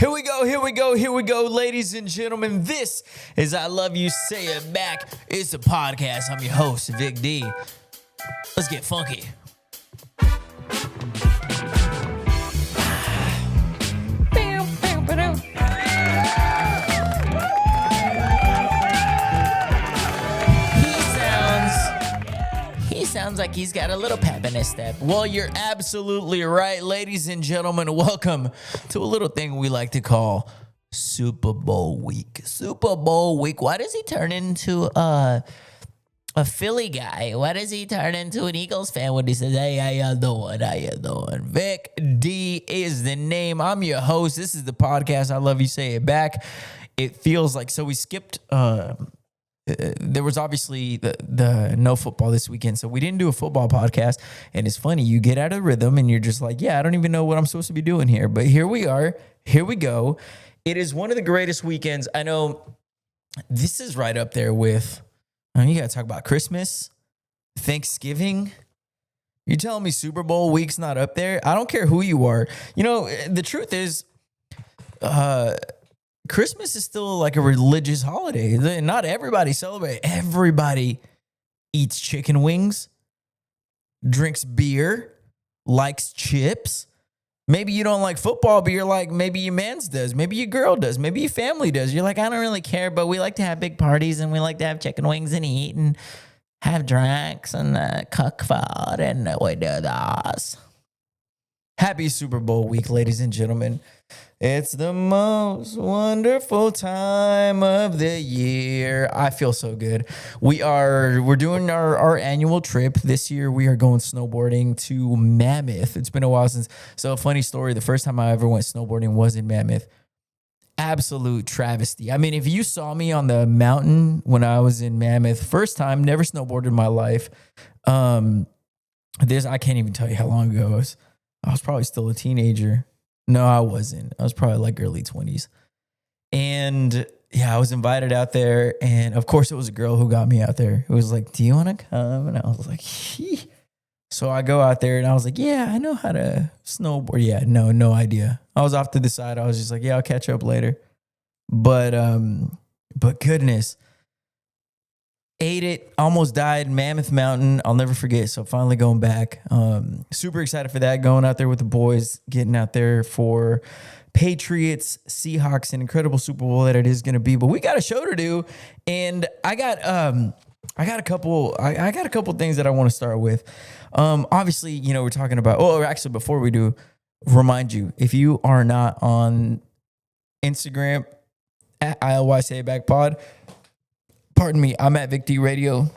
Here we go, ladies and gentlemen. This is I Love You, Say It Back. It's a podcast. I'm your host, Vic D. Let's get funky. He sounds like he's got a little pep in his step. Well, you're absolutely right, ladies and gentlemen. Welcome to a little thing we like to call Super Bowl week. Super Bowl week. Why does he turn into a Philly guy? Why does he turn into an Eagles fan when he says, hey, how y'all doing? How you doing? Vic D is the name. I'm your host. This is the podcast. I Love You, Say It Back. It feels like, so we skipped, there was obviously the no football this weekend, so we didn't do a football podcast. And it's funny, you get out of rhythm and you're just like, yeah, I don't even know what I'm supposed to be doing here. But here we are. Here we go. It is one of the greatest weekends. I know this is right up there with, you got to talk about Christmas, Thanksgiving. You're telling me Super Bowl week's not up there? I don't care who you are. You know, the truth is, Christmas is still like a religious holiday. Not everybody celebrates. Everybody eats chicken wings, drinks beer, likes chips. Maybe you don't like football, but you're like, maybe your man's does. Maybe your girl does. Maybe your family does. You're like, I don't really care, but we like to have big parties and we like to have chicken wings and eat and have drinks and cook food and we do this. Happy Super Bowl week, ladies and gentlemen. It's the most wonderful time of the year. I feel so good. We're doing our annual trip. This year we are going snowboarding to Mammoth. It's been a while since. So a funny story, the first time I ever went snowboarding was in Mammoth. Absolute travesty. I mean, if you saw me on the mountain when I was in Mammoth, first time, never snowboarded in my life. I can't even tell you how long ago it was. I was probably still a teenager. No, I wasn't. I was probably like early 20s. And yeah, I was invited out there. And of course, it was a girl who got me out there. It was like, do you want to come? And I was like, Hee. So I go out there and I was like, yeah, I know how to snowboard. Yeah, no idea. I was off to the side. I was just like, yeah, I'll catch up later. But goodness. Ate it, almost died, Mammoth Mountain. I'll never forget. So finally going back. Super excited for that. Going out there with the boys, getting out there for Patriots, Seahawks, an incredible Super Bowl that it is going to be. But we got a show to do, and I got a couple things that I want to start with. Obviously, you know, we're talking about. Oh, actually, before we do, remind you, if you are not on Instagram at ICYDK, pardon me, I'm at Vic D Radio.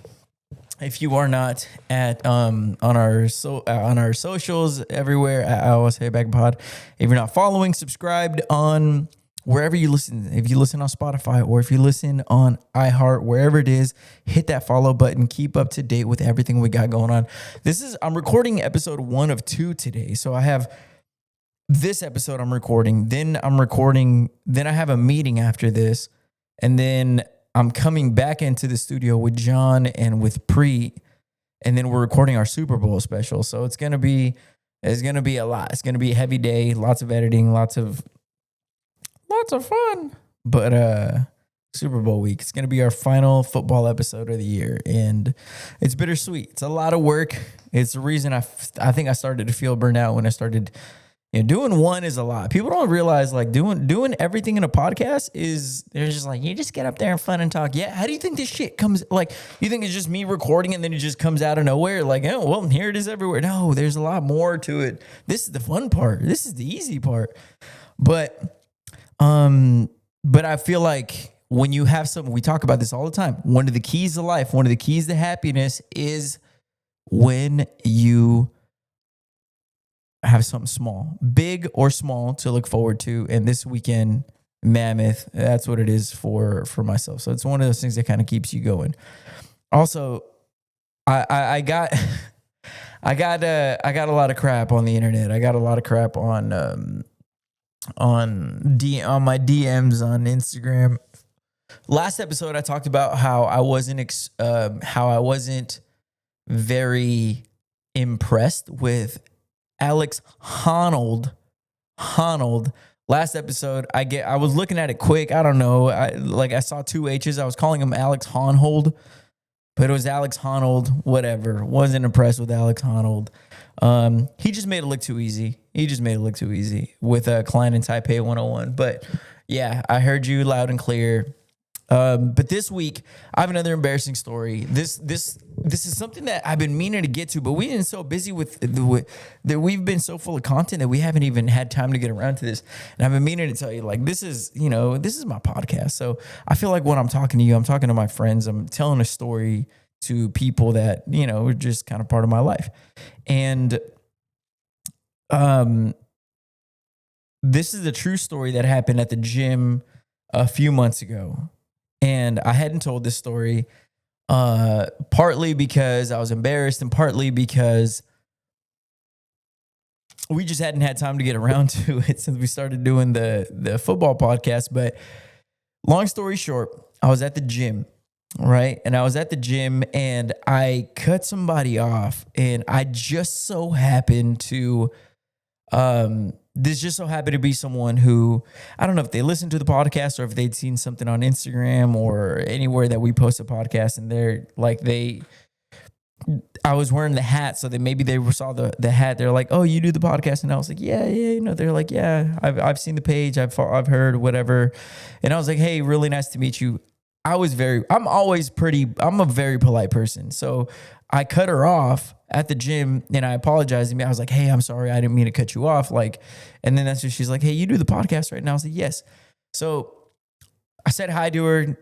If you are not at on our socials everywhere at ICYDK, if you're not following, subscribed on wherever you listen. If you listen on Spotify or if you listen on iHeart, wherever it is, hit that follow button. Keep up to date with everything we got going on. I'm recording episode 1 of 2 today, so I have this episode I'm recording. Then I have a meeting after this, and then I'm coming back into the studio with John and with Preet, and then we're recording our Super Bowl special. So it's gonna be a lot. It's gonna be a heavy day, lots of editing, lots of fun. But Super Bowl week, it's gonna be our final football episode of the year, and it's bittersweet. It's a lot of work. It's the reason I think I started to feel burnt out when I started. You know, doing one is a lot. People don't realize like doing everything in a podcast they're just like, you just get up there and fun and talk. Yeah. How do you think this shit comes? Like, you think it's just me recording and then it just comes out of nowhere? Like, oh, well, here it is everywhere. No, there's a lot more to it. This is the fun part. This is the easy part. But I feel like when you have something, we talk about this all the time. One of the keys to life, one of the keys to happiness is when you have something small, big or small, to look forward to. And this weekend, Mammoth, that's what it is for myself. So it's one of those things that kind of keeps you going. Also, I got a lot of crap on the internet. I got a lot of crap on my DMs on Instagram. Last episode, I talked about how I wasn't very impressed with Alex Honnold Last episode, I was looking at it quick. I don't know. I saw two H's. I was calling him Alex Honnold, but it was Alex Honnold. Whatever. Wasn't impressed with Alex Honnold. He just made it look too easy. With Klein and Taipei 101. But yeah, I heard you loud and clear. But this week I have another embarrassing story. This is something that I've been meaning to get to, but we've been so busy that we've been so full of content that we haven't even had time to get around to this. And I've been meaning to tell you, like, this is my podcast. So I feel like when I'm talking to you, I'm talking to my friends, I'm telling a story to people that, are just kind of part of my life. And, this is a true story that happened at the gym a few months ago. And I hadn't told this story, partly because I was embarrassed and partly because we just hadn't had time to get around to it since we started doing the football podcast. But long story short, I was at the gym, right? And I was at the gym and I cut somebody off, and I just so happened to, this just so happened to be someone who, I don't know if they listened to the podcast or if they'd seen something on Instagram or anywhere that we post a podcast, and I was wearing the hat, so maybe they saw the hat. They're like, "Oh, you do the podcast?" And I was like, "Yeah." They're like, "Yeah, I've seen the page. I've heard whatever." And I was like, "Hey, really nice to meet you." I'm a very polite person. So I cut her off at the gym and I apologized to me. I was like, "Hey, I'm sorry. I didn't mean to cut you off." And then that's when she's like, "Hey, you do the podcast right now?" I was like, "Yes." So I said hi to her,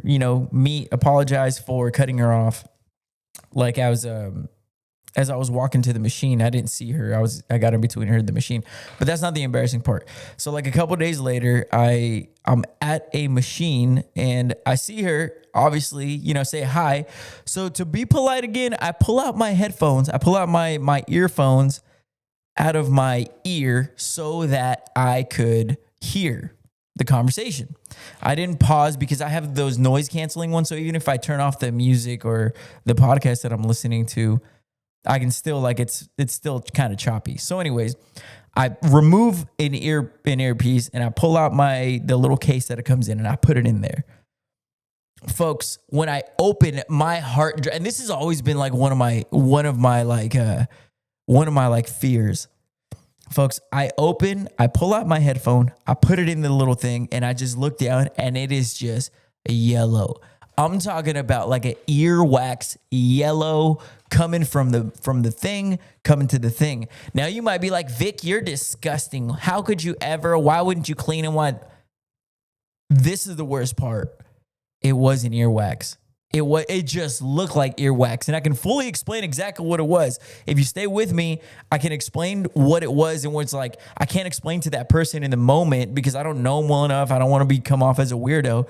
apologize for cutting her off. Like as I was walking to the machine, I didn't see her. I got in between her and the machine, but that's not the embarrassing part. So like a couple of days later, I'm at a machine and I see her, obviously, say hi. So to be polite again, I pull out my headphones. I pull out my earphones out of my ear so that I could hear the conversation. I didn't pause because I have those noise canceling ones. So even if I turn off the music or the podcast that I'm listening to, I can still it's still kind of choppy. So anyways, I remove an earpiece and I pull out the little case that it comes in and I put it in there. Folks, when I open, my heart, and this has always been like one of my fears. Folks, I pull out my headphone, I put it in the little thing, and I just look down and it is just yellow. I'm talking about like an earwax yellow coming from the thing, coming to the thing. Now you might be like, "Vic, you're disgusting. How could you ever? Why wouldn't you clean and what?" This is the worst part. It was an earwax. It just looked like earwax, and I can fully explain exactly what it was. If you stay with me, I can explain what it was and what it's like. I can't explain to that person in the moment because I don't know them well enough. I don't want to come off as a weirdo.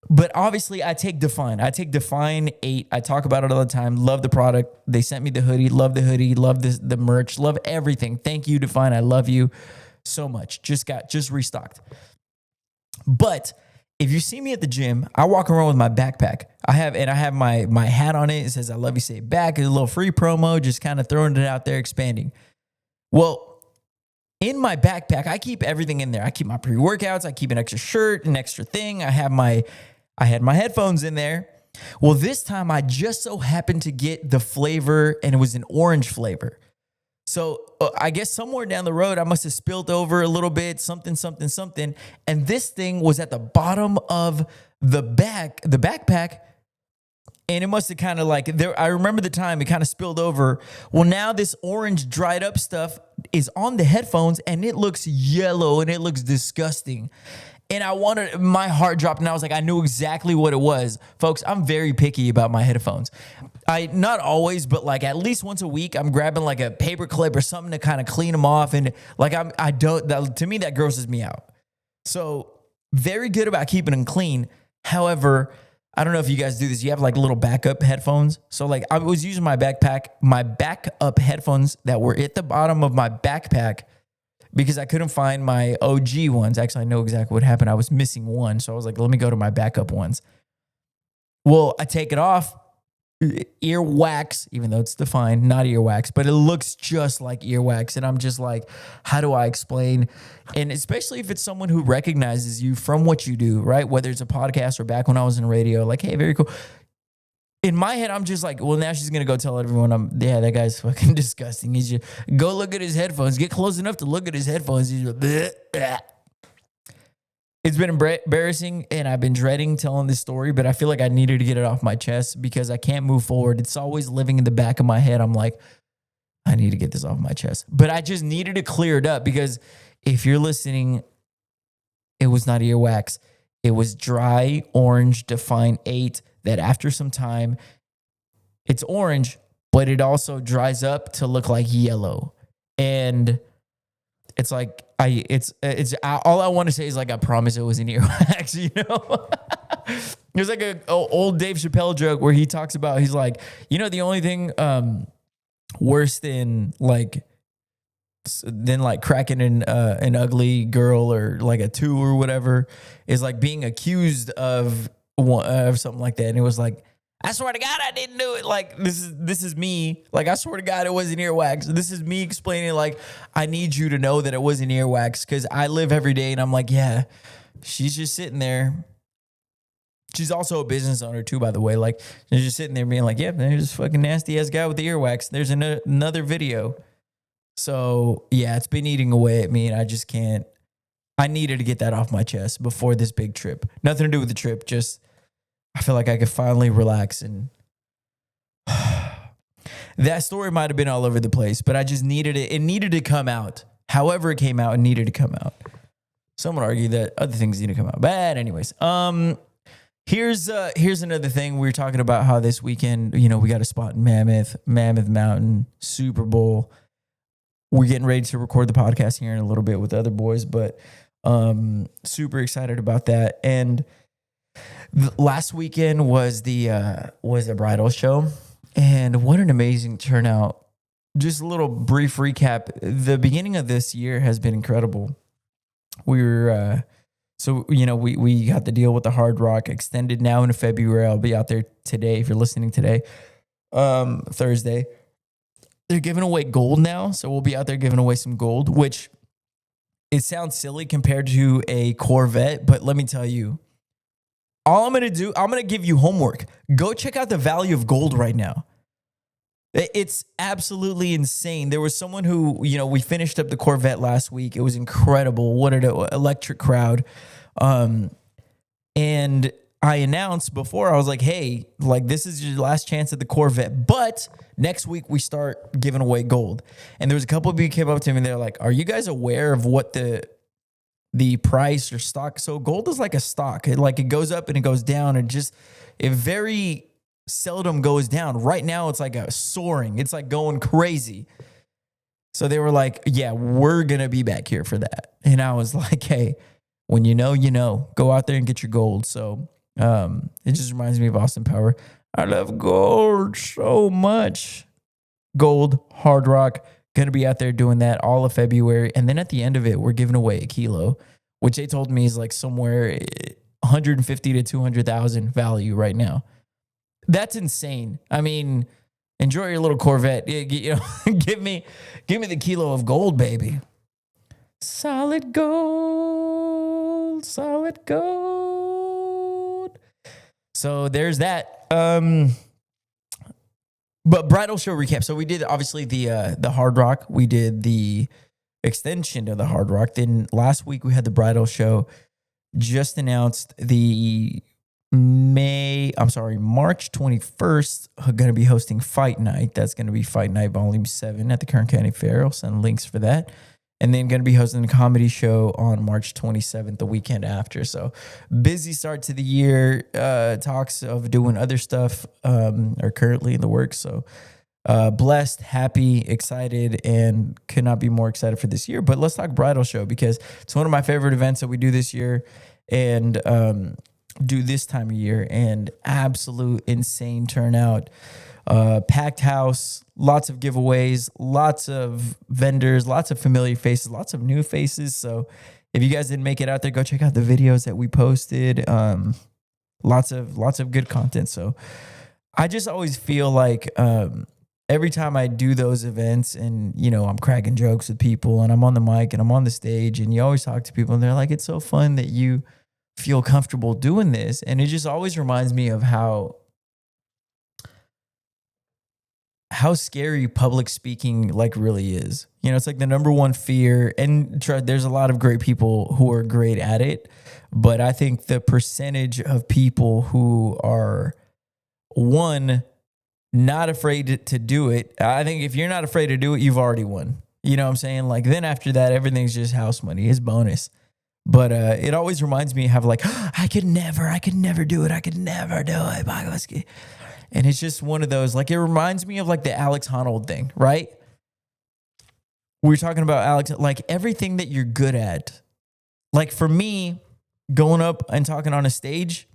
But obviously, I take Define. I take Define 8. I talk about it all the time. Love the product. They sent me the hoodie. Love the hoodie. Love the merch. Love everything. Thank you, Define. I love you so much. Just restocked. But if you see me at the gym, I walk around with my backpack. I have my hat on it. It says "I love you, say it back." It's a little free promo, just kind of throwing it out there, expanding. Well, in my backpack, I keep everything in there. I keep my pre-workouts. I keep an extra shirt, an extra thing. I had my headphones in there. Well, this time I just so happened to get the flavor, and it was an orange flavor. So I guess somewhere down the road, I must have spilled over a little bit, something. And this thing was at the bottom of the backpack. And it must have kind of I remember the time it kind of spilled over. Well, now this orange dried up stuff is on the headphones and it looks yellow and it looks disgusting. And my heart dropped and I was like, I knew exactly what it was. Folks, I'm very picky about my headphones. Not always, but like at least once a week, I'm grabbing like a paper clip or something to kind of clean them off. And to me, that grosses me out. So very good about keeping them clean. However, I don't know if you guys do this. You have like little backup headphones. So like I was using my backup headphones that were at the bottom of my backpack because I couldn't find my OG ones. Actually, I know exactly what happened. I was missing one. So I was like, let me go to my backup ones. Well, I take it off earwax, even though it's defined, not earwax, but it looks just like earwax. And I'm just like, how do I explain? And especially if it's someone who recognizes you from what you do, right? Whether it's a podcast or back when I was in radio, like, hey, very cool. In my head, I'm just like, well, now she's going to go tell everyone that guy's fucking disgusting. He's just, go look at his headphones. Get close enough to look at his headphones. He's just, bleh, bleh. It's been embarrassing, and I've been dreading telling this story, but I feel like I needed to get it off my chest because I can't move forward. It's always living in the back of my head. I'm like, I need to get this off my chest. But I just needed to clear it up because if you're listening, it was not earwax. It was dry orange Define 8 that after some time, it's orange, but it also dries up to look like yellow. And it's like, all I want to say is like, I promise it was an earwax, you know? There's like a old Dave Chappelle joke where he talks about, he's like, you know, the only thing worse than cracking an ugly girl or like a 2 or whatever is like being accused of something like that. And it was like, I swear to God, I didn't do it. Like, this is me. Like, I swear to God, it wasn't earwax. This is me explaining, like, I need you to know that it wasn't earwax because I live every day and I'm like, yeah, she's just sitting there. She's also a business owner too, by the way. Like, she's just sitting there being like, yeah, there's this fucking nasty ass guy with the earwax. There's another video. So, yeah, it's been eating away at me and I just can't. I needed to get that off my chest before this big trip. Nothing to do with the trip, just I feel like I could finally relax and that story might have been all over the place, but I just needed it. It needed to come out. However it came out, it needed to come out. Some would argue that other things need to come out. But anyways, here's another thing. We were talking about how this weekend, you know, we got a spot in Mammoth Mountain, Super Bowl. We're getting ready to record the podcast here in a little bit with other boys, but super excited about that. And last weekend was the Bridal Show, and what an amazing turnout. Just a little brief recap. The beginning of this year has been incredible. We were, we got the deal with the Hard Rock extended now into February. I'll be out there today if you're listening today, Thursday. They're giving away gold now, so we'll be out there giving away some gold, which it sounds silly compared to a Corvette, but let me tell you, all I'm going to do, I'm going to give you homework. Go check out the value of gold right now. It's absolutely insane. There was someone who, you know, we finished up the Corvette last week. It was incredible. What an electric crowd. And I announced before, I was like, hey, like this is your last chance at the Corvette, but next week we start giving away gold. And there was a couple of people who came up to me and they're like, are you guys aware of what the price or stock? So gold is like a stock. It goes up and it goes down, and it very seldom goes down. Right now it's like a soaring. It's like going crazy. So they were like, yeah, we're going to be back here for that. And I was like, hey, when you know, go out there and get your gold. So it just reminds me of Austin Power. I love gold so much. Gold, Hard Rock, going to be out there doing that all of February. And then at the end of it, we're giving away a kilo, which they told me is like somewhere 150 to 200,000 value right now. That's insane. I mean, enjoy your little Corvette. You know, give me the kilo of gold, baby. Solid gold, solid gold. So there's that. But Bridal Show recap. So we did obviously the Hard Rock. We did the extension of the Hard Rock. Then last week we had the Bridal Show. Just announced the March 21st, going to be hosting Fight Night. That's going to be Fight Night Volume 7 at the Kern County Fair. I'll send links for that. And then going to be hosting a comedy show on March 27th, the weekend after. So busy start to the year. Talks of doing other stuff are currently in the works. So blessed, happy, excited, and could not be more excited for this year. But let's talk Bridal Show because it's one of my favorite events that we do this year and do this time of year. And absolute insane turnout. Packed house, lots of giveaways, lots of vendors, lots of familiar faces, lots of new faces. So if you guys didn't make it out there, go check out the videos that we posted. Lots of good content. So I just always feel like every time I do those events and, I'm cracking jokes with people and I'm on the mic and I'm on the stage and you always talk to people and they're like, it's so fun that you feel comfortable doing this. And it just always reminds me of how scary public speaking like really is. It's like the number one fear. And there's a lot of great people who are great at it. But I think the percentage of people who are, one, not afraid to do it. I think if you're not afraid to do it, you've already won. You know what I'm saying? Like then after that, everything's just house money. It's bonus. But it always reminds me of like, I could never do it. I could never do it. And it's just one of those, like, it reminds me of like the Alex Honnold thing, right? We were talking about Alex, like everything that you're good at. Like for me, going up and talking on a stage,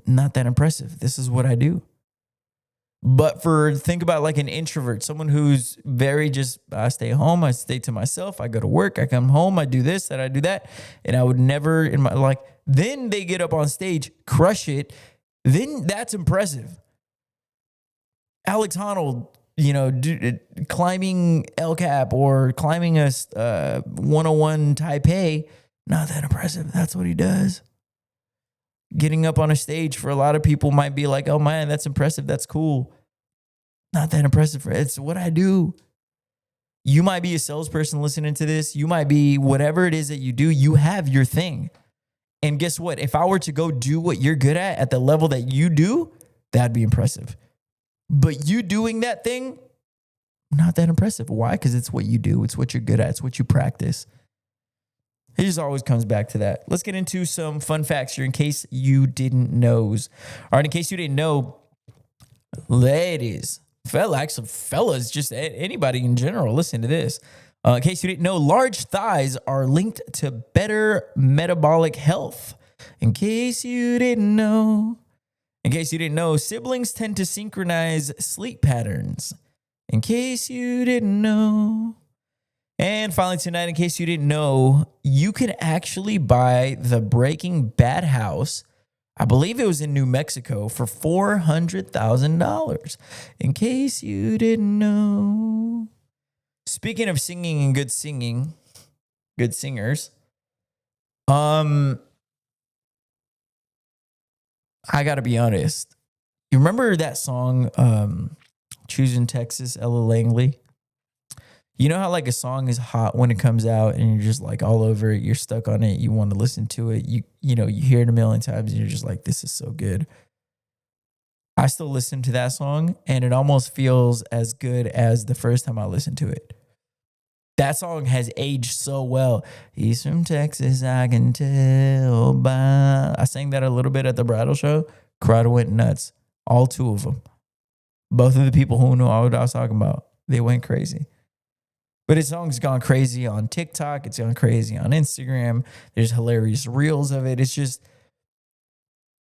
not that impressive. This is what I do. But think about like an introvert, someone who's very just, I stay home, I stay to myself, I go to work, I come home, I do this, and I do that. And I would never then they get up on stage, crush it. Then that's impressive. Alex Honnold, climbing El Cap or climbing a 101 Taipei, not that impressive. That's what he does. Getting up on a stage for a lot of people might be like, oh man, that's impressive. That's cool. Not that impressive. It's what I do. You might be a salesperson listening to this. You might be whatever it is that you do. You have your thing. And guess what? If I were to go do what you're good at the level that you do, that'd be impressive. But you doing that thing, not that impressive. Why? Because it's what you do. It's what you're good at. It's what you practice. It just always comes back to that. Let's get into some fun facts here in case you didn't know. All right, in case you didn't know, ladies, fellas, just anybody in general, listen to this. In case you didn't know, large thighs are linked to better metabolic health. In case you didn't know. In case you didn't know, siblings tend to synchronize sleep patterns. In case you didn't know. And finally tonight, in case you didn't know, you can actually buy the Breaking Bad house. I believe it was in New Mexico for $400,000. In case you didn't know. Speaking of singing and good singers, I got to be honest. You remember that song, Choosing Texas, Ella Langley? You know how like a song is hot when it comes out and you're just like all over it. You're stuck on it. You want to listen to it. You hear it a million times and you're just like, this is so good. I still listen to that song and it almost feels as good as the first time I listened to it. That song has aged so well. He's from Texas, I can tell by. I sang that a little bit at the Bridal Show. Crowd went nuts. All two of them. Both of the people who knew what I was talking about, they went crazy. But his song's gone crazy on TikTok. It's gone crazy on Instagram. There's hilarious reels of it.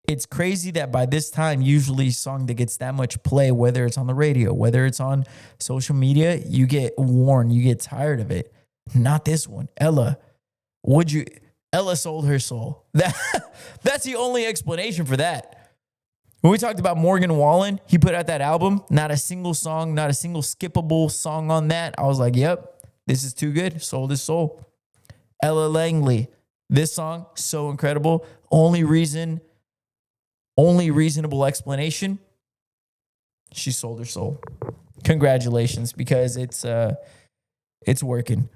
It's crazy that by this time, usually a song that gets that much play, whether it's on the radio, whether it's on social media, you get worn, you get tired of it. Not this one. Ella sold her soul. That's the only explanation for that. When we talked about Morgan Wallen, he put out that album, not a single song, not a single skippable song on that. I was like, yep, this is too good. Sold his soul. Ella Langley, this song, so incredible. Only reasonable explanation, she sold her soul. Congratulations, because it's working.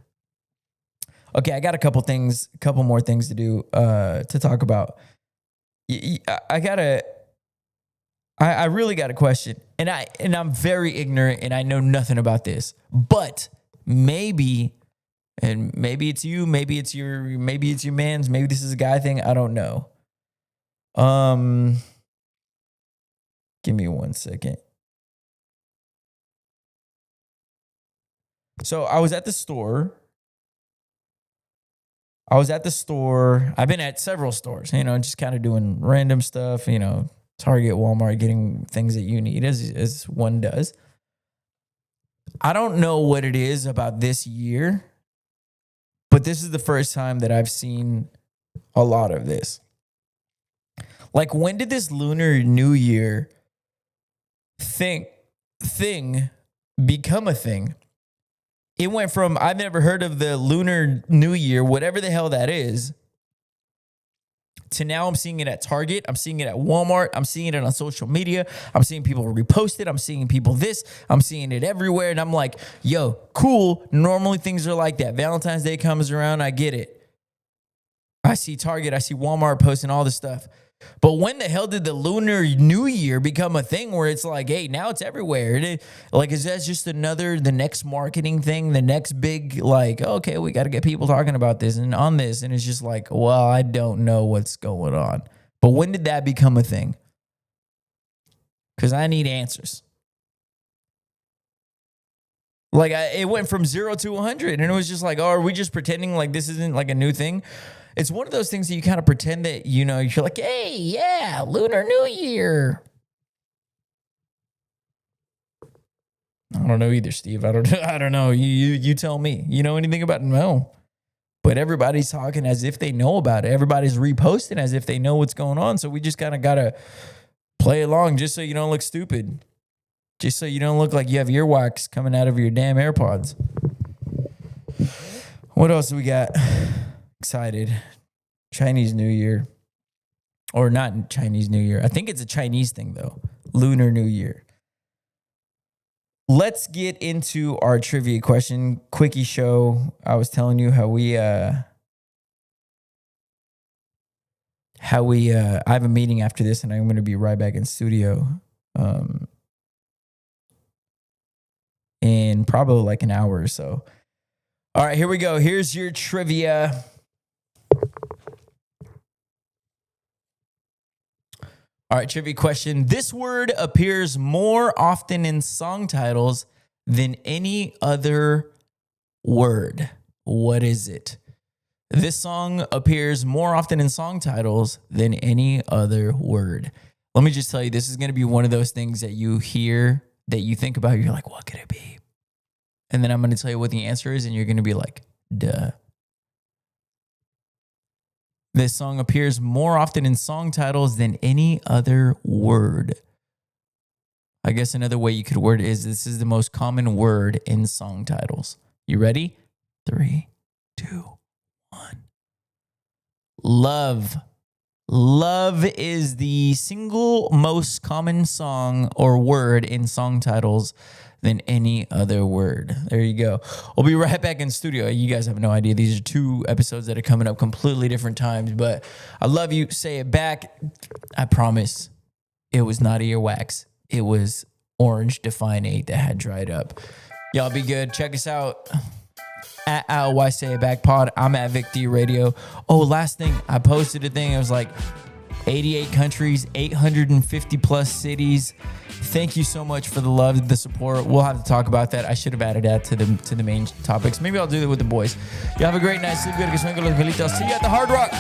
Okay, I got a couple more things to do to talk about. I really got a question, and I'm very ignorant, and I know nothing about this, but maybe it's you, maybe it's your man's, maybe this is a guy thing. I don't know. Give me 1 second. So I was at the store. I've been at several stores, just kind of doing random stuff, Target, Walmart, getting things that you need as one does. I don't know what it is about this year, but this is the first time that I've seen a lot of this. Like, when did this Lunar New Year thing become a thing. It went from, I've never heard of the Lunar New Year, whatever the hell that is, to now I'm seeing it at Target. I'm seeing it at Walmart. I'm seeing it on social media. I'm seeing people repost it. I'm seeing people this. I'm seeing it everywhere. And I'm like, yo, cool. Normally things are like that. Valentine's Day comes around. I get it. I see Target. I see Walmart posting all this stuff. But when the hell did the Lunar New Year become a thing where it's like, hey, now it's everywhere? Is that just the next marketing thing, the next big, like, okay, we got to get people talking about this and on this. And it's just like, well, I don't know what's going on. But when did that become a thing? Because I need answers. Like, it went from 0 to 100, and it was just like, oh, are we just pretending like this isn't like a new thing? It's one of those things that you kind of pretend that, you know, you're like, hey, yeah, Lunar New Year. I don't know either, Steve. I don't know. You tell me. You know anything about it? No. But everybody's talking as if they know about it. Everybody's reposting as if they know what's going on. So we just kind of got to play along just so you don't look stupid. Just so you don't look like you have earwax coming out of your damn AirPods. What else do we got? Excited. Chinese New Year. Or not Chinese New Year. I think it's a Chinese thing, though. Lunar New Year. Let's get into our trivia question. Quickie show. I was telling you how I have a meeting after this, and I'm going to be right back in studio. In probably like an hour or so. All right, here we go. Here's your trivia. All right, trivia question. This word appears more often in song titles than any other word. What is it? This song appears more often in song titles than any other word. Let me just tell you, this is going to be one of those things that you hear, that you think about, you're like, what could it be? And then I'm going to tell you what the answer is, and you're going to be like, duh. This song appears more often in song titles than any other word. I guess another way you could word it is, this is the most common word in song titles. You ready? 3, 2, 1. Love. Love is the single most common song or word in song titles than any other word. There you go. We'll be right back in studio. You guys have no idea. These are 2 episodes that are coming up completely different times, but I love you. Say it back. I promise it was not earwax. It was orange Define 8 that had dried up. Y'all be good. Check us out at ILY Say It Back Pod. I'm at Vic D Radio. Oh, last thing. I posted a thing. It was like 88 countries, 850 plus cities. Thank you so much for the love, the support. We'll have to talk about that. I should have added that to the main topics. Maybe I'll do that with the boys. You have a great night. Sleep good. See you at the Hard Rock.